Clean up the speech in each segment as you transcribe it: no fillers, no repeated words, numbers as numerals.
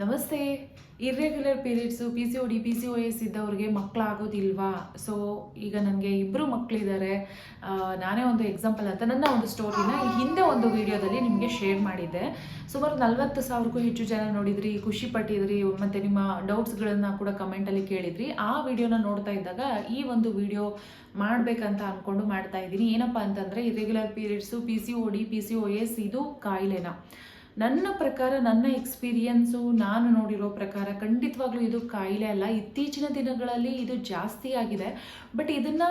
ನಮಸ್ತೆ. Irregular periods, PCOD, PCOS ಇದ್ದವ್ರಿಗೆ ಮಕ್ಕಳಾಗೋದಿಲ್ವಾ? So ಈಗ ನನಗೆ ಇಬ್ಬರು ಮಕ್ಕಳಿದ್ದಾರೆ. ನಾನೇ ಒಂದು ಎಕ್ಸಾಂಪಲ್ ಅಂತ ನನ್ನ ಒಂದು ಸ್ಟೋರಿನ ಈ ಹಿಂದೆ ಒಂದು ವಿಡಿಯೋದಲ್ಲಿ ನಿಮಗೆ ಶೇರ್ ಮಾಡಿದ್ದೆ. ಸುಮಾರು 40,000ಕ್ಕೂ ಹೆಚ್ಚು ಜನ ನೋಡಿದ್ರಿ, ಖುಷಿ ಪಟ್ಟಿದ್ರಿ, ಮತ್ತು ನಿಮ್ಮ ಡೌಟ್ಸ್ಗಳನ್ನು ಕೂಡ ಕಮೆಂಟಲ್ಲಿ ಕೇಳಿದ್ರಿ. ಆ ವಿಡಿಯೋನ ನೋಡ್ತಾ ಇದ್ದಾಗ ಈ ಒಂದು ವಿಡಿಯೋ ಮಾಡಬೇಕಂತ ಅಂದ್ಕೊಂಡು ಮಾಡ್ತಾ ಇದ್ದೀನಿ. ಏನಪ್ಪ ಅಂತಂದರೆ, ಇರ್ರೆಗ್ಯುಲರ್ ಪೀರಿಯಡ್ಸು, PCOD, PCOS ಇದು ಕಾಯಿಲೆನಾ? ನನ್ನ ಪ್ರಕಾರ, ನನ್ನ ಎಕ್ಸ್ಪೀರಿಯನ್ಸು, ನಾನು ನೋಡಿರೋ ಪ್ರಕಾರ ಖಂಡಿತವಾಗ್ಲೂ ಇದು ಕಾಯಿಲೆ ಅಲ್ಲ. ಇತ್ತೀಚಿನ ದಿನಗಳಲ್ಲಿ ಇದು ಜಾಸ್ತಿ ಆಗಿದೆ. ಬಟ್ ಇದನ್ನು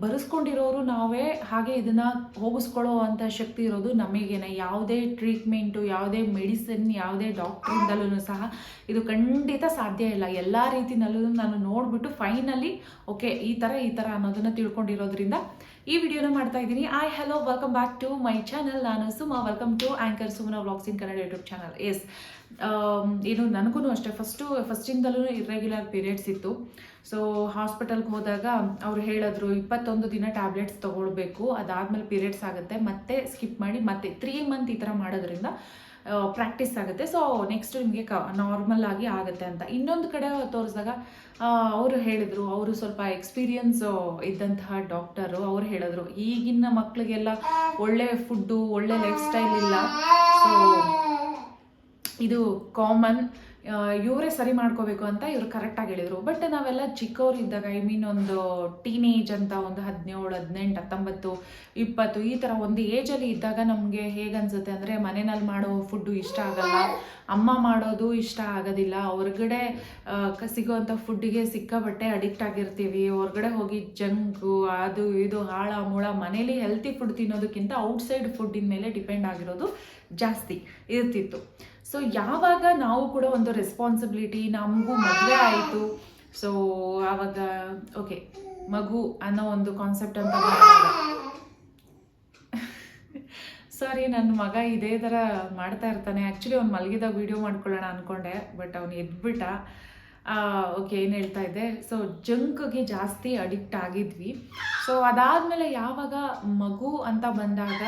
ಬರೆಸ್ಕೊಂಡಿರೋರು ನಾವೇ, ಹಾಗೆ ಇದನ್ನು ಹೋಗಿಸ್ಕೊಳ್ಳೋ ಅಂಥ ಶಕ್ತಿ ಇರೋದು ನಮಗೇನೆ. ಯಾವುದೇ ಟ್ರೀಟ್ಮೆಂಟು, ಯಾವುದೇ ಮೆಡಿಸಿನ್, ಯಾವುದೇ ಡಾಕ್ಟ್ರಿಂದಲೂ ಸಹ ಇದು ಖಂಡಿತ ಸಾಧ್ಯ ಇಲ್ಲ. ಎಲ್ಲ ರೀತಿನಲ್ಲೂ ನಾನು ನೋಡಿಬಿಟ್ಟು ಫೈನಲಿ ಓಕೆ ಈ ಥರ ಅನ್ನೋದನ್ನು ತಿಳ್ಕೊಂಡಿರೋದ್ರಿಂದ ಈ ವಿಡಿಯೋನ ಮಾಡ್ತಾ ಇದ್ದೀನಿ. Hello, welcome back to my channel. ನಾನು ಸುಮಾ. ವೆಲ್ಕಮ್ ಟು ಆ್ಯಂಕರ್ ಸುಮನ vlogs in Kannada YouTube channel. Yes, ಏನು ನನಗೂ ಅಷ್ಟೇ ಫಸ್ಟಿಂದಲೂ ಇರ್ರೆಗ್ಯುಲರ್ ಪೀರಿಯಡ್ಸ್ ಇತ್ತು. ಸೊ ಹಾಸ್ಪಿಟಲ್ಗೆ ಹೋದಾಗ ಅವ್ರು ಹೇಳಿದ್ರು 21 ದಿನ ಟ್ಯಾಬ್ಲೆಟ್ಸ್ ತೊಗೊಳ್ಬೇಕು, ಅದಾದಮೇಲೆ ಪೀರಿಯಡ್ಸ್ ಆಗುತ್ತೆ, ಮತ್ತೆ ಸ್ಕಿಪ್ ಮಾಡಿ ಮತ್ತೆ 3 ಮಂತ್ ಈ ಥರ ಮಾಡೋದ್ರಿಂದ ಪ್ರಾಕ್ಟೀಸ್ ಆಗುತ್ತೆ. ಸೊ ನೆಕ್ಸ್ಟ್ ನಿಮಗೆ ನಾರ್ಮಲ್ ಆಗಿ ಆಗುತ್ತೆ ಅಂತ. ಇನ್ನೊಂದು ಕಡೆ ತೋರಿಸಿದಾಗ ಅವರು ಹೇಳಿದರು, ಅವರು ಸ್ವಲ್ಪ ಎಕ್ಸ್ಪೀರಿಯನ್ಸ್ ಇದ್ದಂತಹ ಡಾಕ್ಟರು, ಅವ್ರು ಹೇಳಿದ್ರು ಈಗಿನ ಮಕ್ಕಳಿಗೆಲ್ಲ ಒಳ್ಳೆ ಫುಡ್ಡು, ಒಳ್ಳೆ ಲೈಫ್ ಸ್ಟೈಲ್ ಇಲ್ಲ, ಸೊ ಇದು ಕಾಮನ್, ಇವರೇ ಸರಿ ಮಾಡ್ಕೋಬೇಕು ಅಂತ ಇವರು ಕರೆಕ್ಟಾಗಿ ಹೇಳಿದರು. ಬಟ್ ನಾವೆಲ್ಲ ಚಿಕ್ಕವ್ರು ಇದ್ದಾಗ, ಒಂದು ಟೀನೇಜ್ ಅಂತ ಒಂದು 17, 18, 19, 20 ಈ ಥರ ಒಂದು ಏಜಲ್ಲಿ ಇದ್ದಾಗ ನಮಗೆ ಹೇಗನ್ಸುತ್ತೆ ಅಂದರೆ, ಮನೆಯಲ್ಲಿ ಮಾಡೋ ಫುಡ್ಡು ಇಷ್ಟ ಆಗಲ್ಲ, ಅಮ್ಮ ಮಾಡೋದು ಇಷ್ಟ ಆಗೋದಿಲ್ಲ, ಹೊರಗಡೆ ಸಿಗೋವಂಥ ಫುಡ್ಡಿಗೆ ಸಿಕ್ಕಾಬಟ್ಟೆ ಅಡಿಕ್ಟ್ ಆಗಿರ್ತೀವಿ. ಹೊರಗಡೆ ಹೋಗಿ ಜಂಕು, ಅದು ಇದು ಹಾಳ ಮೂಳ, ಮನೇಲಿ ಹೆಲ್ತಿ ಫುಡ್ ತಿನ್ನೋದಕ್ಕಿಂತ ಔಟ್ಸೈಡ್ ಫುಡ್ಡಿನ ಮೇಲೆ ಡಿಪೆಂಡ್ ಆಗಿರೋದು ಜಾಸ್ತಿ ಇರ್ತಿತ್ತು. ಸೊ ಯಾವಾಗ ನಾವು ಕೂಡ ಒಂದು ರೆಸ್ಪಾನ್ಸಿಬಿಲಿಟಿ, ನಮಗೂ ಮದುವೆ ಆಯಿತು, ಸೊ ಆವಾಗ ಓಕೆ ಮಗು ಅನ್ನೋ ಒಂದು ಕಾನ್ಸೆಪ್ಟ್ ಅಂತ ಸಾರಿ, ನನ್ನ ಮಗ ಇದೇ ಥರ ಮಾಡ್ತಾ ಇರ್ತಾನೆ. ಆ್ಯಕ್ಚುಲಿ ಅವ್ನು ಮಲಗಿದಾಗ ವೀಡಿಯೋ ಮಾಡ್ಕೊಳ್ಳೋಣ ಅಂದ್ಕೊಂಡೆ, ಬಟ್ ಅವ್ನು ಎದ್ಬಿಟ್ಟ. ಓಕೆ, ಏನು ಹೇಳ್ತಾ ಇದ್ದೆ? ಸೊ ಜಂಕ್ಗೆ ಜಾಸ್ತಿ ಅಡಿಕ್ಟ್ ಆಗಿದ್ವಿ. ಸೊ ಅದಾದಮೇಲೆ ಯಾವಾಗ ಮಗು ಅಂತ ಬಂದಾಗ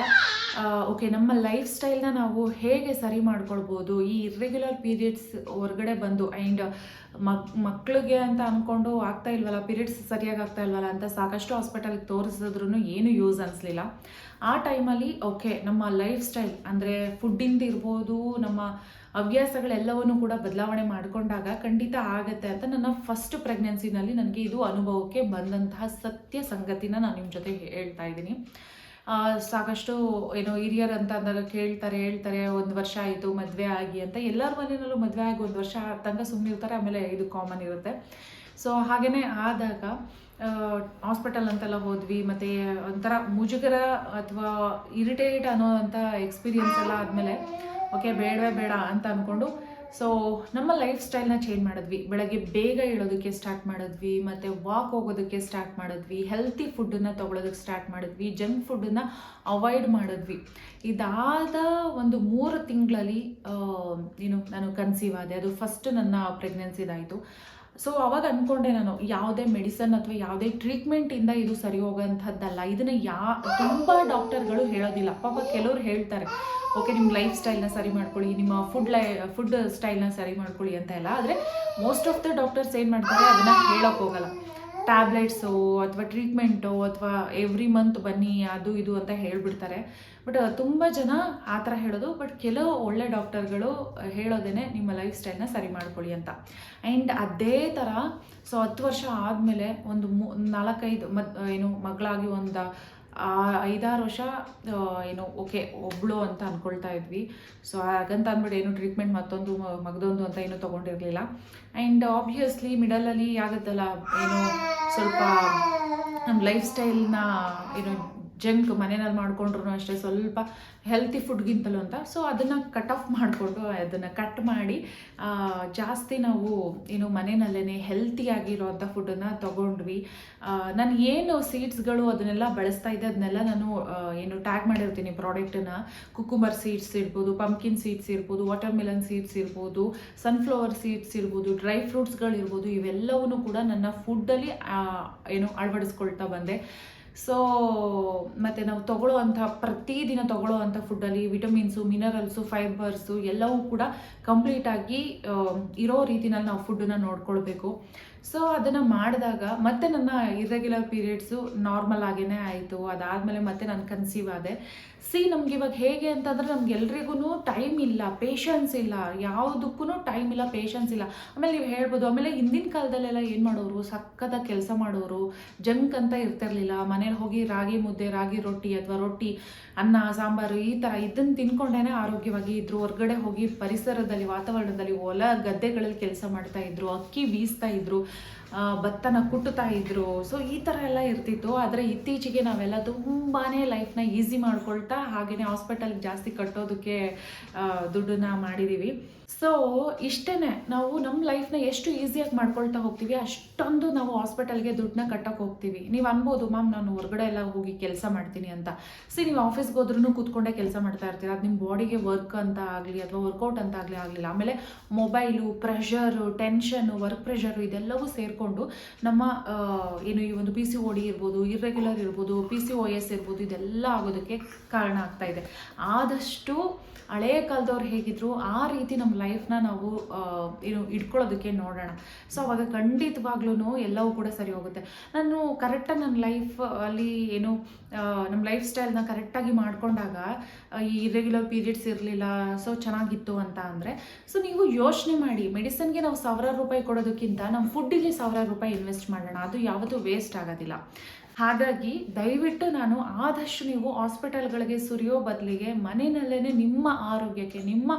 ಓಕೆ ನಮ್ಮ ಲೈಫ್ ಸ್ಟೈಲ್ನ ನಾವು ಹೇಗೆ ಸರಿ ಮಾಡ್ಕೊಳ್ಬೋದು, ಈ ಇರ್ರೆಗ್ಯುಲರ್ ಪೀರಿಯಡ್ಸ್ ಹೊರಗಡೆ ಬಂದು ಆ್ಯಂಡ್ ಮಕ್ಕಳಿಗೆ ಅಂತ ಅಂದ್ಕೊಂಡು ಆಗ್ತಾ ಇಲ್ವಲ್ಲ, ಪೀರಿಯಡ್ಸ್ ಸರಿಯಾಗಿ ಆಗ್ತಾ ಇಲ್ವಲ್ಲ ಅಂತ ಸಾಕಷ್ಟು ಹಾಸ್ಪಿಟಲ್ಗೆ ತೋರಿಸಿದ್ರೂ ಏನು ಯೂಸ್ ಅನಿಸ್ಲಿಲ್ಲ. ಆ ಟೈಮಲ್ಲಿ ಓಕೆ ನಮ್ಮ ಲೈಫ್ ಸ್ಟೈಲ್ ಅಂದರೆ ಫುಡ್ಡಿಂದ ಇರ್ಬೋದು, ನಮ್ಮ ಹವ್ಯಾಸಗಳೆಲ್ಲವನ್ನೂ ಕೂಡ ಬದಲಾವಣೆ ಮಾಡಿಕೊಂಡಾಗ ಖಂಡಿತ ಆಗುತ್ತೆ ಅಂತ ನನ್ನ ಫಸ್ಟ್ ಪ್ರೆಗ್ನೆನ್ಸಿನಲ್ಲಿ ನನಗೆ ಇದು ಅನುಭವಕ್ಕೆ ಬಂದಂತಹ ಸತ್ಯ ಸಂಗತಿನ ನಾನು ನಿಮ್ಮ ಜೊತೆ ಹೇಳ್ತಾ ಇದ್ದೀನಿ. ಸಾಕಷ್ಟು ಹಿರಿಯರು ಅಂತ ಅಂದಾಗ ಹೇಳ್ತಾರೆ 1 ವರ್ಷ ಆಯಿತು ಮದುವೆ ಆಗಿ ಅಂತ. ಎಲ್ಲರ ಮನೆಯಲ್ಲೂ ಮದುವೆ ಆಗಿ 1 ವರ್ಷ ತನಕ ಸುಮ್ಮನೆ ಇರ್ತಾರೆ, ಆಮೇಲೆ ಇದು ಕಾಮನ್ ಇರುತ್ತೆ. ಸೊ ಹಾಗೆಯೇ ಆದಾಗ ಹಾಸ್ಪಿಟಲ್ ಅಂತೆಲ್ಲ ಹೋದ್ವಿ, ಮತ್ತು ಒಂಥರ ಮುಜುಗರ ಅಥವಾ ಇರಿಟೇಟ್ ಅನ್ನೋ ಅಂಥ ಎಕ್ಸ್ಪೀರಿಯನ್ಸ್ ಎಲ್ಲ ಆದಮೇಲೆ ಓಕೆ ಬೇಡವೇ ಬೇಡ ಅಂತ ಅಂದ್ಕೊಂಡು ಸೊ ನಮ್ಮ ಲೈಫ್ ಸ್ಟೈಲ್ನ ಚೇಂಜ್ ಮಾಡಿದ್ವಿ. ಬೆಳಗ್ಗೆ ಬೇಗ ಏಳೋದಕ್ಕೆ ಸ್ಟಾರ್ಟ್ ಮಾಡಿದ್ವಿ, ಮತ್ತು ವಾಕ್ ಹೋಗೋದಕ್ಕೆ ಸ್ಟಾರ್ಟ್ ಮಾಡಿದ್ವಿ, ಹೆಲ್ತಿ ಫುಡ್ಡನ್ನು ತೊಗೊಳೋದಕ್ಕೆ ಸ್ಟಾರ್ಟ್ ಮಾಡಿದ್ವಿ, ಜಂಕ್ ಫುಡ್ಡನ್ನು ಅವಾಯ್ಡ್ ಮಾಡಿದ್ವಿ. ಇದಾದ ಒಂದು 3 ತಿಂಗಳಲ್ಲಿ ನಾನು ಕನ್ಸೀವ್ ಆದೆ. ಅದು ಫಸ್ಟ್ ನನ್ನ ಪ್ರೆಗ್ನೆನ್ಸಿದಾಯಿತು. ಸೊ ಅವಾಗ ಅಂದ್ಕೊಂಡೆ ನಾನು, ಯಾವುದೇ ಮೆಡಿಸನ್ ಅಥವಾ ಯಾವುದೇ ಟ್ರೀಟ್ಮೆಂಟಿಂದ ಇದು ಸರಿ ಹೋಗೋಂಥದ್ದಲ್ಲ. ಇದನ್ನು ತುಂಬ ಡಾಕ್ಟರ್ಗಳು ಹೇಳೋದಿಲ್ಲ. ಪಾಪ ಕೆಲವ್ರು ಹೇಳ್ತಾರೆ ಓಕೆ ನಿಮ್ಮ ಲೈಫ್ ಸ್ಟೈಲ್ನ ಸರಿ ಮಾಡ್ಕೊಳ್ಳಿ, ನಿಮ್ಮ ಫುಡ್ ಸ್ಟೈಲ್ನ ಸರಿ ಮಾಡ್ಕೊಳ್ಳಿ ಅಂತ ಎಲ್ಲ. ಆದರೆ ಮೋಸ್ಟ್ ಆಫ್ ದ ಡಾಕ್ಟರ್ಸ್ ಏನು ಮಾಡ್ತಾರೆ, ಅದನ್ನು ಹೇಳೋಕ್ಕೆ ಹೋಗಲ್ಲ. ಟ್ಯಾಬ್ಲೆಟ್ಸು ಅಥವಾ ಟ್ರೀಟ್ಮೆಂಟು ಅಥವಾ ಎವ್ರಿ ಮಂತ್ ಬನ್ನಿ ಅದು ಇದು ಅಂತ ಹೇಳಿಬಿಡ್ತಾರೆ. ಬಟ್ ತುಂಬ ಜನ ಆ ಥರ ಹೇಳೋದು. ಬಟ್ ಕೆಲವು ಒಳ್ಳೆ ಡಾಕ್ಟರ್ಗಳು ಹೇಳೋದೇನೆ ನಿಮ್ಮ ಲೈಫ್ ಸ್ಟೈಲ್ನ ಸರಿ ಮಾಡ್ಕೊಳ್ಳಿ ಅಂತ. ಆ್ಯಂಡ್ ಅದೇ ಥರ ಸೊ 10 ವರ್ಷ ಆದಮೇಲೆ ಒಂದು 4-5 ಮಗಳಾಗಿ ಒಂದು 5-6 ವರ್ಷ ಓಕೆ ಒಬ್ಳು ಅಂತ ಅಂದ್ಕೊಳ್ತಾ ಇದ್ವಿ. ಸೊ ಹಾಗಂತ ಅಂದ್ಬಿಟ್ಟು ಟ್ರೀಟ್ಮೆಂಟ್ ಮಗದೊಂದು ಅಂತ ತೊಗೊಂಡಿರಲಿಲ್ಲ. ಆ್ಯಂಡ್ ಆಬ್ವಿಯಸ್ಲಿ ಮಿಡಲಲ್ಲಿ ಆಗುತ್ತಲ್ಲ, ಸ್ವಲ್ಪ ನಮ್ಮ ಲೈಫ್ ಸ್ಟೈಲ್ನ ಜಂಕ್ ಮನೆಯಲ್ಲಿ ಮಾಡ್ಕೊಂಡ್ರು ಅಷ್ಟೇ, ಸ್ವಲ್ಪ ಹೆಲ್ತಿ ಫುಡ್ಗಿಂತಲೂ ಅಂತ. ಸೊ ಅದನ್ನು ಕಟ್ ಆಫ್ ಮಾಡಿಕೊಂಡು, ಅದನ್ನು ಕಟ್ ಮಾಡಿ ಜಾಸ್ತಿ ನಾವು ಮನೆಯಲ್ಲೇ ಹೆಲ್ತಿಯಾಗಿರೋವಂಥ ಫುಡ್ಡನ್ನು ತೊಗೊಂಡ್ವಿ. ನಾನು ಏನು ಸೀಡ್ಸ್ಗಳು ಅದನ್ನೆಲ್ಲ ಬಳಸ್ತಾ ಇದ್ದೆ, ಅದನ್ನೆಲ್ಲ ನಾನು ಟ್ಯಾಗ್ ಮಾಡಿರ್ತೀನಿ ಪ್ರಾಡಕ್ಟನ್ನು. ಕುಕುಂಬರ್ ಸೀಡ್ಸ್ ಇರ್ಬೋದು, ಪಂಪ್ಕಿನ್ ಸೀಡ್ಸ್ ಇರ್ಬೋದು, ವಾಟರ್ ಮೆಲನ್ ಸೀಡ್ಸ್ ಇರ್ಬೋದು, ಸನ್ಫ್ಲವರ್ ಸೀಡ್ಸ್ ಇರ್ಬೋದು, ಡ್ರೈ ಫ್ರೂಟ್ಸ್ಗಳಿರ್ಬೋದು, ಇವೆಲ್ಲವೂ ಕೂಡ ನನ್ನ ಫುಡ್ಡಲ್ಲಿ ಅಳವಡಿಸ್ಕೊಳ್ತಾ ಬಂದೆ. ಸೊ ಮತ್ತು ನಾವು ತಗೊಳ್ಳೋವಂಥ ಪ್ರತಿದಿನ ತಗೊಳ್ಳೋವಂಥ ಫುಡ್ಡಲ್ಲಿ ವಿಟಮಿನ್ಸು, ಮಿನರಲ್ಸು, ಫೈಬರ್ಸು ಎಲ್ಲವೂ ಕೂಡ ಕಂಪ್ಲೀಟಾಗಿ ಇರೋ ರೀತಿನಲ್ಲಿ ನಾವು ಫುಡ್ಡನ್ನು ನೋಡ್ಕೊಳ್ಬೇಕು. ಸೊ ಅದನ್ನು ಮಾಡಿದಾಗ ಮತ್ತೆ ನನ್ನ ಇರ್ರೆಗ್ಯುಲರ್ ಪೀರಿಯಡ್ಸು ನಾರ್ಮಲ್ ಆಗೇ ಆಯಿತು. ಅದಾದಮೇಲೆ ಮತ್ತೆ ನಾನು ಕನ್ಸೀವ್ ಆದೆ. ನಮ್ಗೆ ಇವಾಗ ಹೇಗೆ ಅಂತಂದರೆ ನಮ್ಗೆಲ್ರಿಗೂ ಟೈಮ್ ಇಲ್ಲ, ಪೇಷನ್ಸ್ ಇಲ್ಲ, ಯಾವುದಕ್ಕೂ ಟೈಮ್ ಇಲ್ಲ, ಪೇಷನ್ಸ್ ಇಲ್ಲ. ಆಮೇಲೆ ನೀವು ಹೇಳ್ಬೋದು, ಆಮೇಲೆ ಹಿಂದಿನ ಕಾಲದಲ್ಲೆಲ್ಲ ಏನು ಮಾಡೋರು, ಸಖತ್ತಾಗಿ ಕೆಲಸ ಮಾಡೋರು, ಜಂಕ್ ಅಂತ ಇರ್ತಿರ್ಲಿಲ್ಲ. ಮನೇಲಿ ಹೋಗಿ ರಾಗಿ ಮುದ್ದೆ, ರಾಗಿ ರೊಟ್ಟಿ ಅಥವಾ ರೊಟ್ಟಿ, ಅನ್ನ, ಸಾಂಬಾರು ಈ ಥರ ಇದನ್ನು ತಿನ್ಕೊಂಡೇ ಆರೋಗ್ಯವಾಗಿ ಇದ್ದರು. ಹೊರಗಡೆ ಹೋಗಿ ಪರಿಸರದಲ್ಲಿ, ವಾತಾವರಣದಲ್ಲಿ, ಹೊಲ ಗದ್ದೆಗಳಲ್ಲಿ ಕೆಲಸ ಮಾಡ್ತಾ ಇದ್ರು, ಅಕ್ಕಿ ಬೀಸ್ತಾ ಇದ್ರು, ಭತ್ತನ ಕುಟ್ಟುತ್ತಾ ಇದ್ರು. ಸೊ ಈ ಥರ ಎಲ್ಲ ಇರ್ತಿತ್ತು. ಆದರೆ ಇತ್ತೀಚೆಗೆ ನಾವೆಲ್ಲ ತುಂಬಾ ಲೈಫ್ನ ಈಸಿ ಮಾಡ್ಕೊಳ್ತಾ ಹಾಗೆಯೇ ಹಾಸ್ಪಿಟಲ್ಗೆ ಜಾಸ್ತಿ ಕಟ್ಟೋದಕ್ಕೆ ದುಡ್ಡನ್ನ ಮಾಡಿದ್ದೀವಿ. ಸೊ ಇಷ್ಟೇ, ನಾವು ನಮ್ಮ ಲೈಫ್ನ ಎಷ್ಟು ಈಸಿಯಾಗಿ ಮಾಡ್ಕೊಳ್ತಾ ಹೋಗ್ತೀವಿ ಅಷ್ಟೊಂದು ನಾವು ಹಾಸ್ಪಿಟಲ್ಗೆ ದುಡ್ಡನ್ನ ಕಟ್ಟಕ್ಕೆ ಹೋಗ್ತೀವಿ. ನೀವು ಅನ್ಬೋದು, ಮ್ಯಾಮ್ ನಾನು ಹೊರಗಡೆ ಎಲ್ಲ ಹೋಗಿ ಕೆಲಸ ಮಾಡ್ತೀನಿ ಅಂತ. ನೀವು ಆಫೀಸ್ಗೆ ಹೋದ್ರೂ ಕೂತ್ಕೊಂಡೇ ಕೆಲಸ ಮಾಡ್ತಾ ಇರ್ತೀರ. ಅದು ನಿಮ್ಮ ಬಾಡಿಗೆ ವರ್ಕ್ ಅಂತ ಆಗಲಿ ಅಥವಾ ವರ್ಕೌಟ್ ಅಂತ ಆಗಲಿಲ್ಲ. ಆಮೇಲೆ ಮೊಬೈಲು, ಪ್ರೆಷರು, ಟೆನ್ಷನ್ನು, ವರ್ಕ್ ಪ್ರೆಷರು ಇದೆಲ್ಲವೂ ಸೇರಿಕೊಂಡು ನಮ್ಮ ಏನು ಈ ಒಂದು PCOD ಇರ್ಬೋದು, ಇರ್ರೆಗ್ಯುಲರ್ ಇರ್ಬೋದು, PCOS ಇರ್ಬೋದು, ಇದೆಲ್ಲ ಆಗೋದಕ್ಕೆ ಕಾರಣ ಆಗ್ತಾ ಇದೆ. ಆದಷ್ಟು ಹಳೇ ಕಾಲದವ್ರು ಹೇಗಿದ್ರು ಆ ರೀತಿ ನಮ್ಮ ಲೈಫ್ನ ನಾವು ಏನು ಇಟ್ಕೊಳ್ಳೋದಕ್ಕೆ ನೋಡೋಣ. ಸೊ ಅವಾಗ ಖಂಡಿತವಾಗ್ಲೂ ಎಲ್ಲವೂ ಕೂಡ ಸರಿ ಹೋಗುತ್ತೆ. ನಾನು ಕರೆಕ್ಟಾಗಿ ನನ್ನ ಲೈಫ್ ಅಲ್ಲಿ ಏನು ನಮ್ಮ ಲೈಫ್ ಸ್ಟೈಲ್ನ ಕರೆಕ್ಟಾಗಿ ಮಾಡಿಕೊಂಡಾಗ ಈ ಇರ್ರೆಗ್ಯುಲರ್ ಪೀರಿಯಡ್ಸ್ ಇರಲಿಲ್ಲ. ಸೊ ಚೆನ್ನಾಗಿತ್ತು ಅಂತ ಅಂದರೆ, ಸೊ ನೀವು ಯೋಚನೆ ಮಾಡಿ, ಮೆಡಿಸನ್ಗೆ ನಾವು ₹1,000 ಕೊಡೋದಕ್ಕಿಂತ ನಮ್ಮ ಫುಡ್ಡಿಗೆ ₹1,000 ಇನ್ವೆಸ್ಟ್ ಮಾಡೋಣ. ಅದು ಯಾವತ್ತೂ ವೇಸ್ಟ್ ಆಗೋದಿಲ್ಲ. ಹಾಗಾಗಿ ದಯವಿಟ್ಟು ನಾನು ಆದಷ್ಟು ನೀವು ಹಾಸ್ಪಿಟಲ್ಗಳಿಗೆ ಸುರಿಯೋ ಬದಲಿಗೆ ಮನೆಯಲ್ಲೇ ನಿಮ್ಮ ಆರೋಗ್ಯಕ್ಕೆ, ನಿಮ್ಮ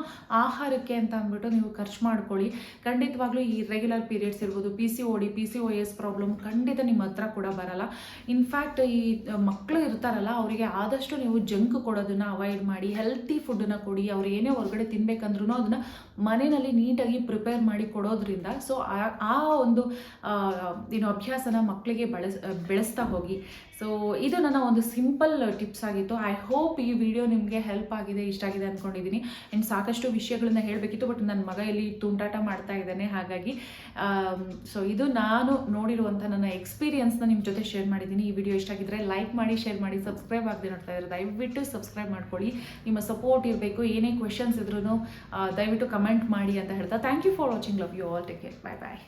ಆಹಾರಕ್ಕೆ ಅಂತ ಅಂದ್ಬಿಟ್ಟು ನೀವು ಖರ್ಚು ಮಾಡ್ಕೊಳ್ಳಿ. ಖಂಡಿತವಾಗ್ಲೂ ಈ ರೆಗ್ಯುಲರ್ ಪೀರಿಯಡ್ಸ್ ಇರ್ಬೋದು, PCOD, PCOS ಪ್ರಾಬ್ಲಮ್ ಖಂಡಿತ ನಿಮ್ಮ ಹತ್ರ ಕೂಡ ಬರಲ್ಲ. ಇನ್ಫ್ಯಾಕ್ಟ್ ಈ ಮಕ್ಕಳು ಇರ್ತಾರಲ್ಲ, ಅವರಿಗೆ ಆದಷ್ಟು ನೀವು ಜಂಕ್ ಕೊಡೋದನ್ನು ಅವಾಯ್ಡ್ ಮಾಡಿ, ಹೆಲ್ತಿ ಫುಡ್ಡನ್ನು ಕೊಡಿ. ಅವ್ರು ಏನೇ ಹೊರಗಡೆ ತಿನ್ಬೇಕಂದ್ರೂ ಅದನ್ನು ಮನೆಯಲ್ಲಿ ನೀಟಾಗಿ ಪ್ರಿಪೇರ್ ಮಾಡಿ ಕೊಡೋದ್ರಿಂದ ಸೊ ಆ ಒಂದು ಏನು ಅಭ್ಯಾಸನ ಮಕ್ಕಳಿಗೆ ಬೆಳೆಸ್ತಾ ಹೋಗಿ. ಸೊ ಇದು ನನ್ನ ಒಂದು ಸಿಂಪಲ್ ಟಿಪ್ಸ್ ಆಗಿತ್ತು. ಐ ಹೋಪ್ ಈ ವಿಡಿಯೋ ನಿಮಗೆ ಹೆಲ್ಪ್ ಆಗಿದೆ, ಇಷ್ಟ ಆಗಿದೆ ಅಂದ್ಕೊಂಡಿದ್ದೀನಿ. ಆ್ಯಂಡ್ ಸಾಕಷ್ಟು ವಿಷಯಗಳನ್ನ ಹೇಳಬೇಕಿತ್ತು, ಬಟ್ ನನ್ನ ಮಗ ಇಲ್ಲಿ ತುಂಟಾಟ ಮಾಡ್ತಾ ಇದ್ದಾನೆ. ಹಾಗಾಗಿ ಸೊ ಇದು ನಾನು ನೋಡಿರುವಂಥ ನನ್ನ ಎಕ್ಸ್ಪೀರಿಯನ್ಸ್ನ ನಿಮ್ಮ ಜೊತೆ ಶೇರ್ ಮಾಡಿದ್ದೀನಿ. ಈ ವಿಡಿಯೋ ಇಷ್ಟ ಆಗಿದ್ರೆ ಲೈಕ್ ಮಾಡಿ, ಶೇರ್ ಮಾಡಿ, ಸಬ್ಸ್ಕ್ರೈಬ್ ಆಗದೆ ನೋಡ್ತಾ ಇದ್ದಾರೆ ದಯವಿಟ್ಟು ಸಬ್ಸ್ಕ್ರೈಬ್ ಮಾಡ್ಕೊಳ್ಳಿ. ನಿಮ್ಮ ಸಪೋರ್ಟ್ ಇರಬೇಕು. ಏನೇ ಕ್ವೆಶನ್ಸ್ ಇದ್ರೂ ದಯವಿಟ್ಟು ಕಮೆಂಟ್ ಮಾಡಿ ಅಂತ ಹೇಳ್ತಾ thank you for watching. Love you all. Take care. Bye bye.